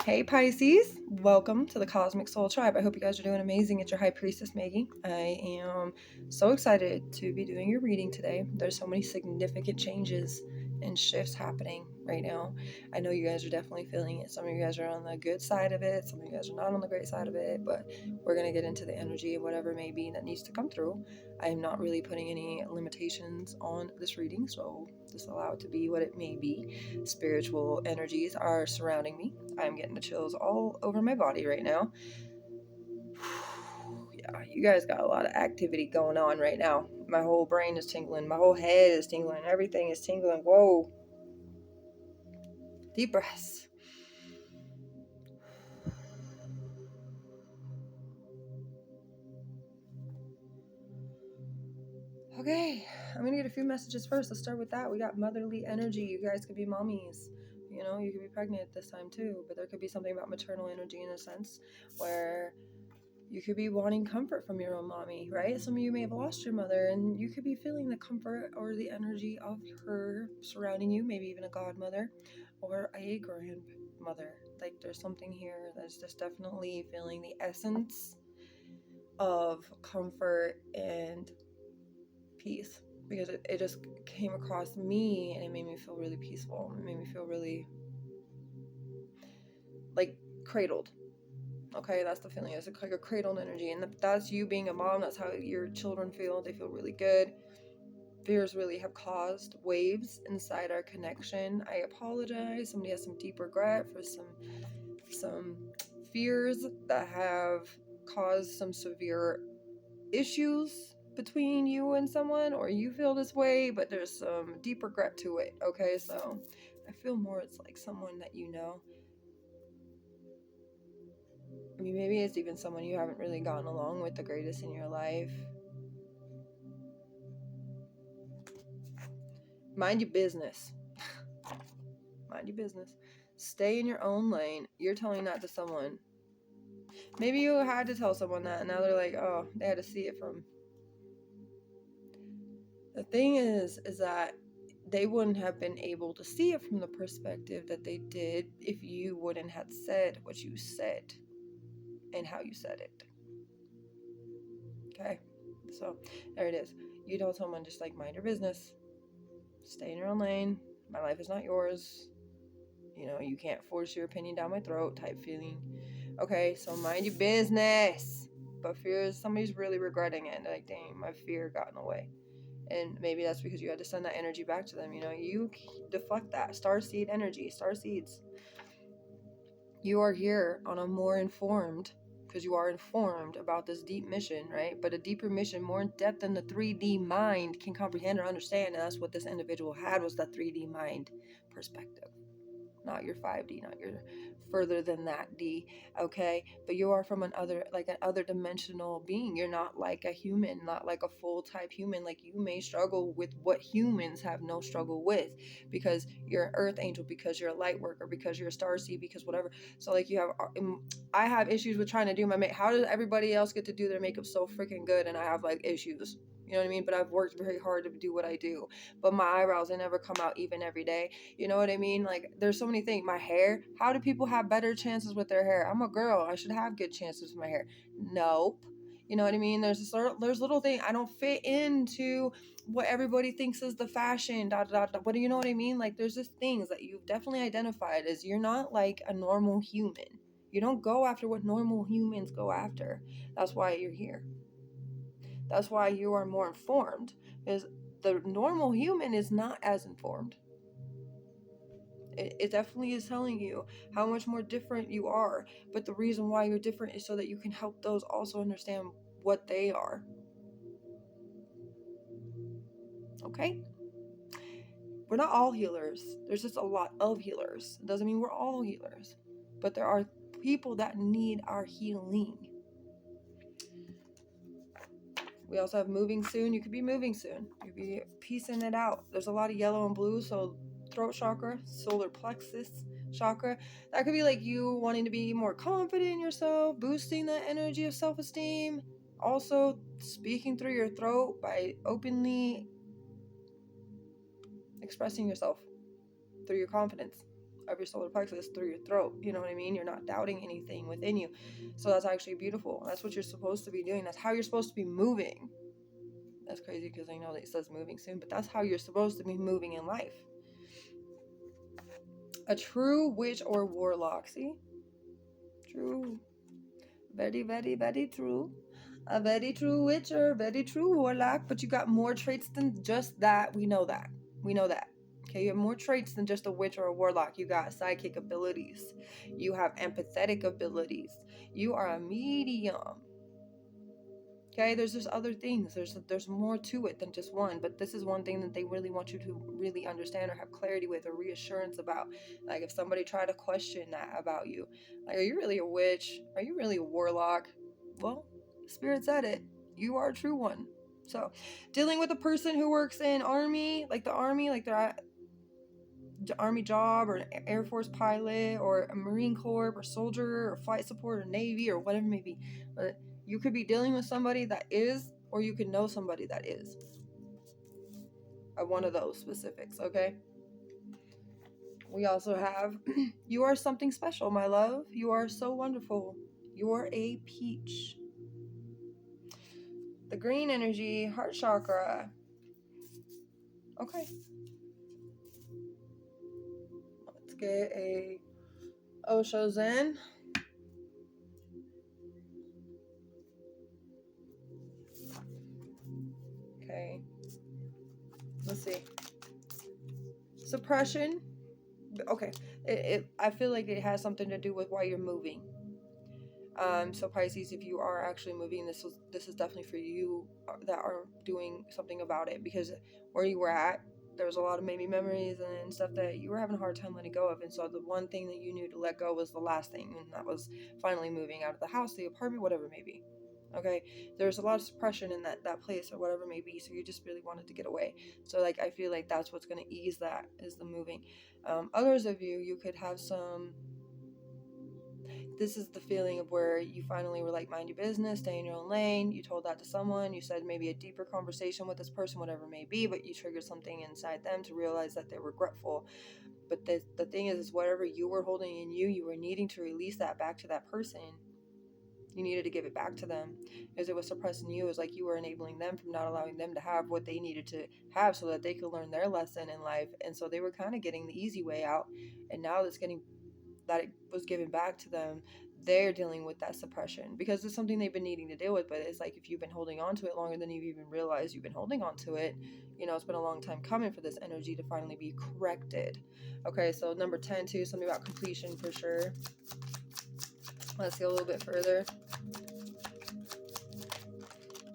Hey Pisces, welcome to the Cosmic Soul Tribe. I hope you guys are doing amazing. It's your High Priestess Maggie. I am so excited to be doing your reading today. There's so many significant changes and shifts happening right now. I know you guys are definitely feeling it. Some of you guys are on the good side of it, some of you guys are not on the great side of it, but we're going to get into the energy of whatever may be that needs to come through. I am not really putting any limitations on this reading, so just allow it to be what it may be. Spiritual energies are surrounding me. I'm getting the chills all over my body right now. Yeah, you guys got a lot of activity going on right now. My whole brain is tingling. My whole head is tingling. Everything is tingling. Whoa. Deep breaths. Okay, I'm gonna get a few messages first. Let's start with that. We got motherly energy. You guys could be mommies. You know, you could be pregnant at this time too, but there could be something about maternal energy in a sense where you could be wanting comfort from your own mommy, right? Some of you may have lost your mother and you could be feeling the comfort or the energy of her surrounding you, maybe even a godmother or a grandmother. Like there's something here that's just definitely feeling the essence of comfort and peace, because it just came across me and it made me feel really peaceful. It made me feel really like cradled. Okay, that's the feeling. It's like a cradled energy, and that's you being a mom. That's how your children feel. They feel really good. Fears really have caused waves inside our connection. I apologize. Somebody has some deep regret for some fears that have caused some severe issues between you and someone, or you feel this way, but there's some deep regret to it. Okay, so I feel more it's like someone that you know. I mean, maybe it's even someone you haven't really gotten along with the greatest in your life. Mind your business. Mind your business. Stay in your own lane. You're telling that to someone. Maybe you had to tell someone that, and now they're like, oh, they had to see it from. The thing is that they wouldn't have been able to see it from the perspective that they did if you wouldn't have said what you said and how you said it. Okay? So, there it is. You tell someone just like, mind your business. Stay in your own lane. My life is not yours. You know, you can't force your opinion down my throat type feeling. Okay, so mind your business. But fear is somebody's really regretting it. Like, dang, my fear got in the way. And maybe that's because you had to send that energy back to them. You know, you deflect that. Starseed energy, star seeds. You are here on a more informed, because you are informed about this deep mission, right? But a deeper mission, more in depth than the 3D mind can comprehend or understand. And that's what this individual had, was the 3D mind perspective. Not your 5D, not your further than that D, okay? But you are from an other dimensional being. You're not like a human, not like a full type human. Like, you may struggle with what humans have no struggle with, because you're an earth angel, because you're a light worker, because you're a starseed, because whatever. So like, you have, I have issues with trying to do my makeup. How does everybody else get to do their makeup so freaking good and I have like issues? You know what I mean? But I've worked very hard to do what I do. But my eyebrows, they never come out even every day. You know what I mean? Like, there's so many things. My hair, how do people have better chances with their hair? I'm a girl. I should have good chances with my hair. Nope. You know what I mean? There's little thing. I don't fit into what everybody thinks is the fashion. What do you know what I mean? Like, there's just things that you've definitely identified as you're not like a normal human. You don't go after what normal humans go after. That's why you're here. That's why you are more informed, is the normal human is not as informed. It definitely is telling you how much more different you are, but the reason why you're different is so that you can help those also understand what they are. Okay? We're not all healers. There's just a lot of healers. It doesn't mean we're all healers, but there are people that need our healing. We also have moving soon. You could be moving soon. You could be piecing it out. There's a lot of yellow and blue, so throat chakra, solar plexus chakra. That could be like you wanting to be more confident in yourself, boosting that energy of self-esteem. Also, speaking through your throat by openly expressing yourself through your confidence. of your solar plexus through your throat. You know what I mean? You're not doubting anything within you. So that's actually beautiful. That's what you're supposed to be doing. That's how you're supposed to be moving. That's crazy because I know that it says moving soon, but that's how you're supposed to be moving in life. A true witch or warlock. See? True. Very, very, very true. A very true witch or very true warlock, but you got more traits than just that. We know that. We know that. Okay, you have more traits than just a witch or a warlock. You got psychic abilities. You have empathetic abilities. You are a medium. Okay, there's just other things. There's more to it than just one, but this is one thing that they really want you to really understand or have clarity with or reassurance about. Like if somebody tried to question that about you, like, are you really a witch? Are you really a warlock? Well, Spirit said it. You are a true one. So, dealing with a person who works in army, like the army, like they're at army job or an Air Force pilot or a Marine Corps or soldier or flight support or Navy or whatever it may be. But you could be dealing with somebody that is, or you could know somebody that is. One of those specifics, okay? We also have, you are something special, my love. You are so wonderful. You're a peach. The green energy, heart chakra. Okay. Let's get a Osho Zen. Okay. Let's see. Suppression. Okay. I feel like it has something to do with why you're moving. So Pisces, if you are actually moving, this is definitely for you that are doing something about it, because where you were at, there was a lot of maybe memories and stuff that you were having a hard time letting go of, and so the one thing that you knew to let go was the last thing, and that was finally moving out of the house, the apartment, whatever it may be. Okay, there's a lot of suppression in that place or whatever it may be, so you just really wanted to get away. So like I feel like that's what's going to ease that, is the moving. Others of you could have some. This is the feeling of where you finally were like, mind your business, stay in your own lane. You told that to someone. You said maybe a deeper conversation with this person, whatever it may be, but you triggered something inside them to realize that they're regretful. But the thing is whatever you were holding in you, you were needing to release that back to that person. You needed to give it back to them, because it was suppressing you. It was like you were enabling them from not allowing them to have what they needed to have so that they could learn their lesson in life. And so they were kind of getting the easy way out. And now that it was given back to them, they're dealing with that suppression because it's something they've been needing to deal with. But it's like, if you've been holding on to it longer than you've even realized you've been holding on to it, it's been a long time coming for this energy to finally be corrected. Okay, so number 10 too, something about completion for sure. Let's go a little bit further.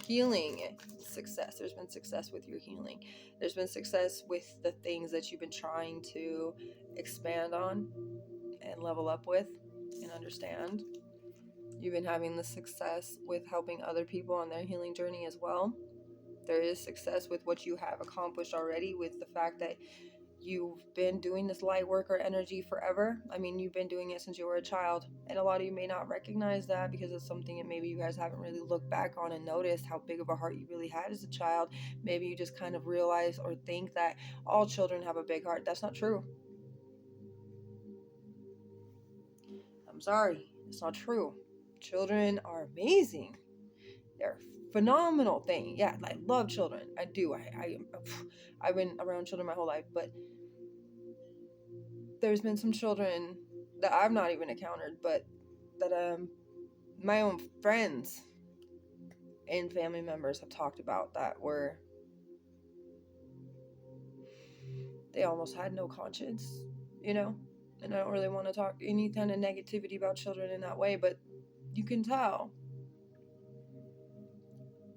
Healing. Success. There's been success with your healing. There's been success with the things that you've been trying to expand on and level up with and understand. You've been having the success with helping other people on their healing journey as well. There is success with what you have accomplished already, with the fact that you've been doing this light work or energy forever. I mean, you've been doing it since you were a child, and a lot of you may not recognize that because it's something that maybe you guys haven't really looked back on and noticed how big of a heart you really had as a child. Maybe you just kind of realize or think that all children have a big heart. That's not true. I'm sorry, it's not true. Children are amazing. They're a phenomenal thing. Yeah, I love children. I do. I've been around children my whole life, but there's been some children that I've not even encountered, but that my own friends and family members have talked about, that were, they almost had no conscience, and I don't really want to talk any kind of negativity about children in that way, but you can tell,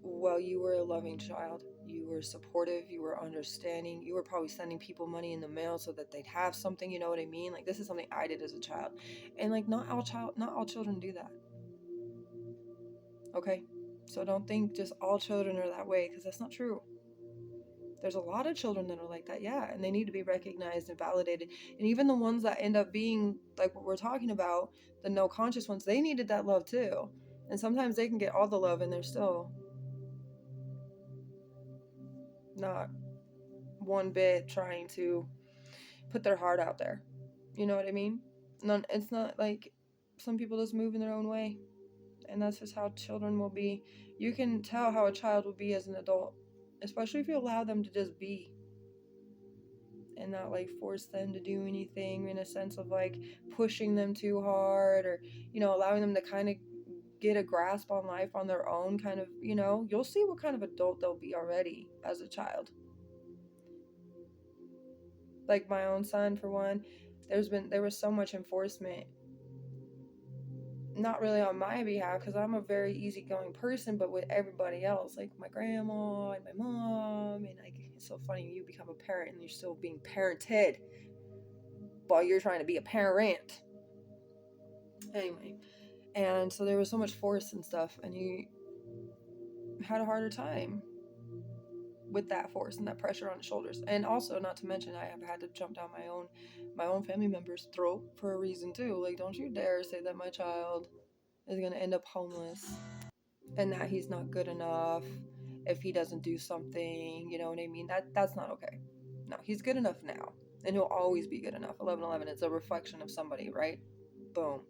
well, you were a loving child. You were supportive. You were understanding. You were probably sending people money in the mail so that they'd have something. You know what I mean? Like, this is something I did as a child, and like not all children do that. Okay, so don't think just all children are that way, because that's not true. There's a lot of children that are like that, yeah, and they need to be recognized and validated. And even the ones that end up being like what we're talking about, the no conscious ones, they needed that love too. And sometimes they can get all the love and they're still not one bit trying to put their heart out there. You know what I mean? It's not like some people just move in their own way, and that's just how children will be. You can tell how a child will be as an adult, especially if you allow them to just be and not like force them to do anything, in a sense of like pushing them too hard, or allowing them to kind of get a grasp on life on their own, kind of. You'll see what kind of adult they'll be already as a child. Like my own son, for one, there was so much enforcement, not really on my behalf, because I'm a very easygoing person, but with everybody else, like my grandma and my mom. And like, it's so funny, you become a parent and you're still being parented while you're trying to be a parent. Anyway, and so there was so much force and stuff, and he had a harder time with that force and that pressure on his shoulders. And also, not to mention, I have had to jump down my own family member's throat for a reason too. Like, don't you dare say that my child is gonna end up homeless and that he's not good enough if he doesn't do something. You know what I mean? That's not okay. No, he's good enough now, and he'll always be good enough. 1111, it's a reflection of somebody, right? Boom.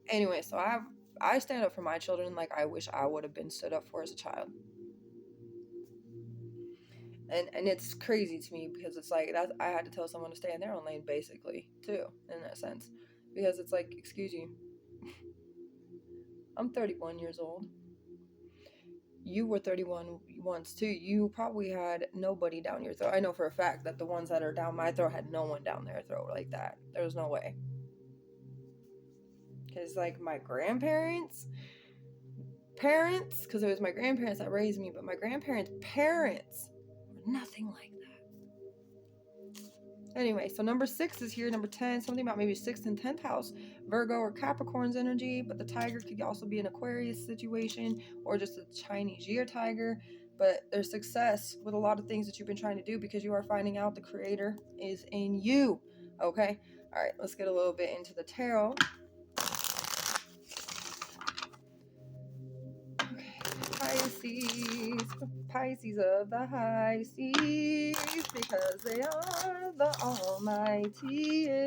Anyway, so I stand up for my children like I wish I would have been stood up for as a child. And it's crazy to me, because it's like that I had to tell someone to stay in their own lane, basically, too, in that sense. Because it's like, excuse you, I'm 31 years old. You were 31 once too. You probably had nobody down your throat. I know for a fact that the ones that are down my throat had no one down their throat like that. There was no way. Because like my grandparents, because it was my grandparents that raised me, but my grandparents' parents were nothing like that. Anyway, so number 6 is here. Number 10, something about maybe 6th and 10th house, Virgo or Capricorn's energy, but the tiger could also be an Aquarius situation or just a Chinese year tiger. But there's success with a lot of things that you've been trying to do, because you are finding out the creator is in you. Okay? All right, let's get a little bit into the tarot. Pisces of the high seas, because they are the almightiest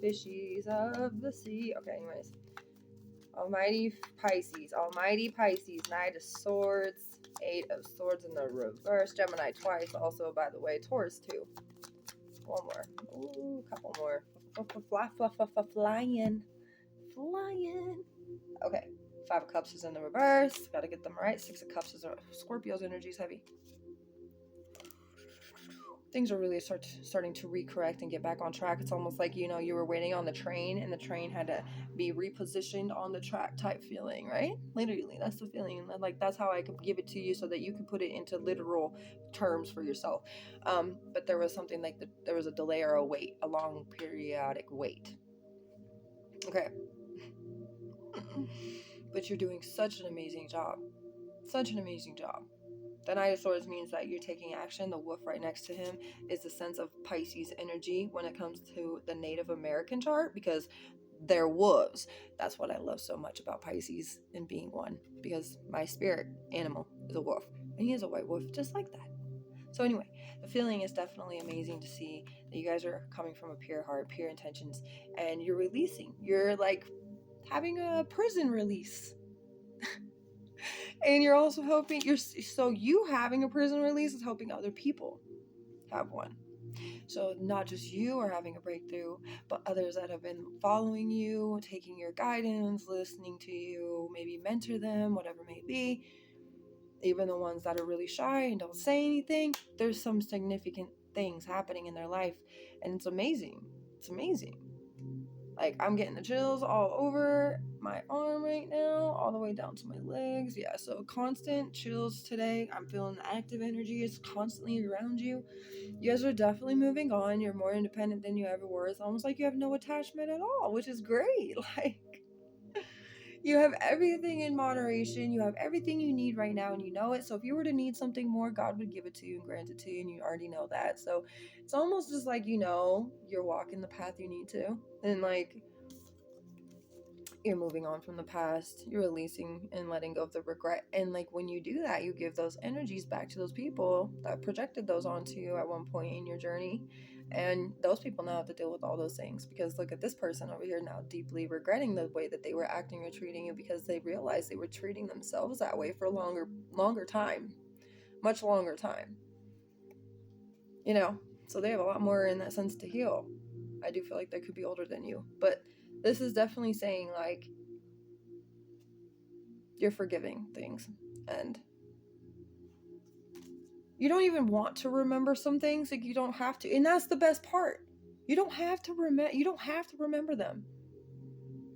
fishies of the sea. Okay, anyways. Almighty Pisces, Knight of Swords, 8 of Swords in the reverse, Gemini twice, also, by the way, Taurus too. One more. Ooh, couple more. Flying. Okay. 5 of Cups is in the reverse. Gotta get them right. 6 of Cups is Scorpio's energy is heavy. Things are really starting to recorrect and get back on track. It's almost like, you were waiting on the train and the train had to be repositioned on the track type feeling, right? Literally, that's the feeling. Like, that's how I could give it to you so that you could put it into literal terms for yourself. But there was something like there was a delay or a wait, a long periodic wait. Okay. But you're doing such an amazing job. Such an amazing job. The Knight of Swords means that you're taking action. The wolf right next to him is the sense of Pisces energy when it comes to the Native American chart, because they're wolves. That's what I love so much about Pisces and being one, because my spirit animal is a wolf, and he is a white wolf just like that. So anyway, the feeling is definitely amazing to see that you guys are coming from a pure heart, pure intentions, and you're releasing. You're like having a prison release. And you're also helping, you having a prison release is helping other people have one. So not just you are having a breakthrough, but others that have been following you, taking your guidance, listening to you, maybe mentor them, whatever it may be. Even the ones that are really shy and don't say anything, there's some significant things happening in their life, and it's amazing. It's amazing. Like, I'm getting the chills all over my arm right now, all the way down to my legs. Yeah, so constant chills today. I'm feeling the active energy is constantly around you. You guys are definitely moving on. You're more independent than you ever were. It's almost like you have no attachment at all, which is great. Like, you have everything in moderation. You have everything you need right now, and you know it. So if you were to need something more, God would give it to you and grant it to you, and you already know that. So it's almost just like, you're walking the path you need to. And like, you're moving on from the past. You're releasing and letting go of the regret. And like, when you do that, you give those energies back to those people that projected those onto you at one point in your journey. And those people now have to deal with all those things, because look at this person over here now deeply regretting the way that they were acting or treating you, because they realized they were treating themselves that way for a longer time, much longer time. You know, so they have a lot more in that sense to heal. I do feel like they could be older than you, but this is definitely saying like you're forgiving things, and you don't even want to remember some things. Like, you don't have to, and that's the best part. You don't have to remember them,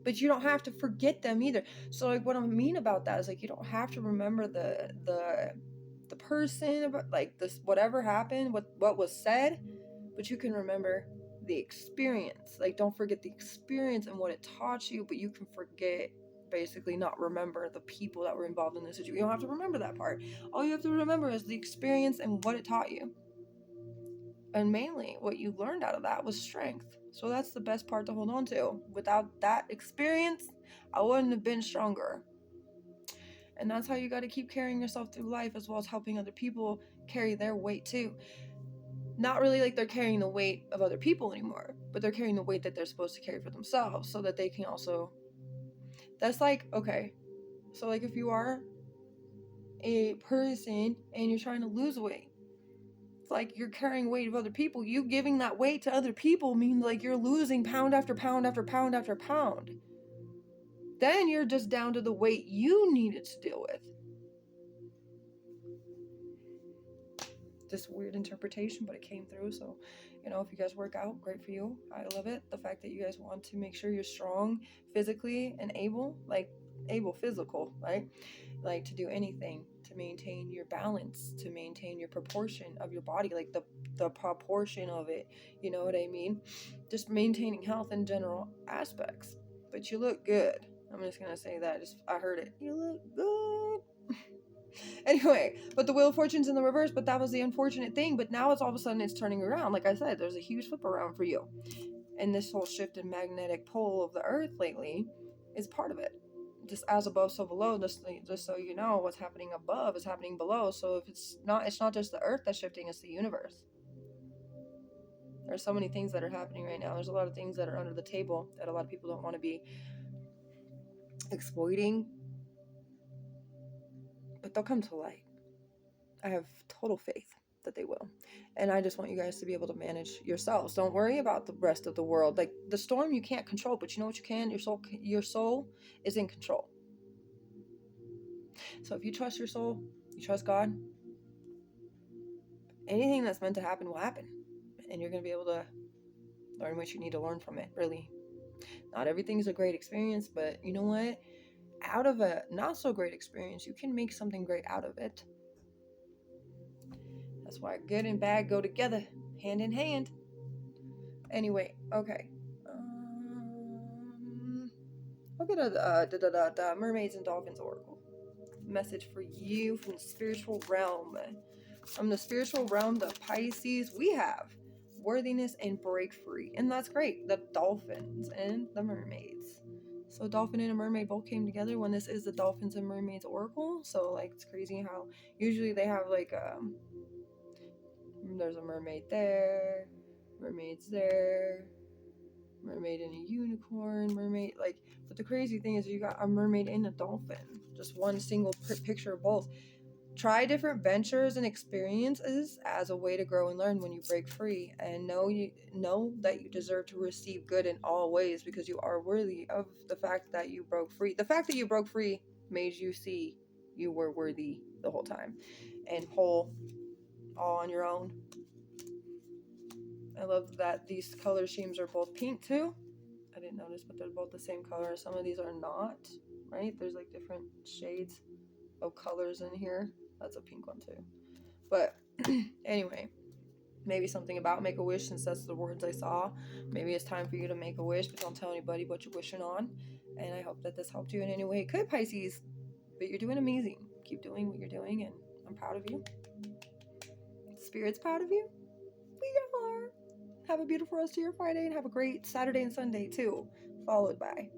but you don't have to forget them either. So like what I mean about that is like you don't have to remember the person, like this, whatever happened, what was said, but you can remember the experience. Like, don't forget the experience and what it taught you, but you can forget, basically not remember the people that were involved in this situation. You don't have to remember that part. All you have to remember is the experience and what it taught you. And mainly what you learned out of that was strength. So that's the best part to hold on to. Without that experience, I wouldn't have been stronger. And that's how you got to keep carrying yourself through life, as well as helping other people carry their weight too. Not really like they're carrying the weight of other people anymore, but they're carrying the weight that they're supposed to carry for themselves, so that they can also, that's like, okay, so like if you are a person and you're trying to lose weight, it's like you're carrying weight of other people. You giving that weight to other people means like you're losing pound after pound after pound after pound. Then you're just down to the weight you needed to deal with. This weird interpretation, but it came through. So, you know, if you guys work out, great for you. I love it. The fact that you guys want to make sure you're strong physically and able physical, right? Like to do anything to maintain your balance, to maintain your proportion of your body, like the proportion of it, you know what I mean? Just maintaining health in general aspects. But you look good. I'm just gonna say that. I heard it. You look good. Anyway, but the Wheel of Fortune's in the reverse, but that was the unfortunate thing. But now it's all of a sudden it's turning around. Like I said, there's a huge flip around for you. And this whole shift in magnetic pole of the earth lately is part of it. Just as above, so below, just so you know, what's happening above is happening below. So if it's not just the earth that's shifting, it's the universe. There's so many things that are happening right now. There's a lot of things that are under the table that a lot of people don't want to be exploiting, but they'll come to light. I have total faith that they will. And I just want you guys to be able to manage yourselves. Don't worry about the rest of the world. Like the storm you can't control, but you know what you can? Your soul is in control. So if you trust your soul, you trust God, anything that's meant to happen will happen. And you're going to be able to learn what you need to learn from it, really. Not everything's a great experience, but you know what? Out of a not so great experience, you can make something great out of it. That's why good and bad go together, hand in hand. Anyway, okay. I'll get a Mermaids and Dolphins Oracle. Message for you from the spiritual realm. From the spiritual realm, the Pisces, we have worthiness and break free. And that's great. The dolphins and the mermaids. So dolphin and a mermaid both came together when this is the Dolphins and Mermaids Oracle. So like it's crazy how usually they have like there's a mermaid there, mermaids there, mermaid and a unicorn, mermaid, like, but the crazy thing is you got a mermaid and a dolphin, just one single picture of both. Try different ventures and experiences as a way to grow and learn when you break free, and know that you deserve to receive good in all ways, because you are worthy of the fact that you broke free. The fact that you broke free made you see you were worthy the whole time and whole, all on your own. I love that these color schemes are both pink too. I didn't notice, but they're both the same color. Some of these are not, right? There's like different shades of colors in here. That's a pink one too. But anyway, maybe something about make a wish, since that's the words I saw. Maybe it's time for you to make a wish, but don't tell anybody what you're wishing on. And I hope that this helped you in any way it could, Pisces. But you're doing amazing. Keep doing what you're doing, and I'm proud of you. Spirit's proud of you. We are. Have a beautiful rest of your Friday, and have a great Saturday and Sunday too, followed by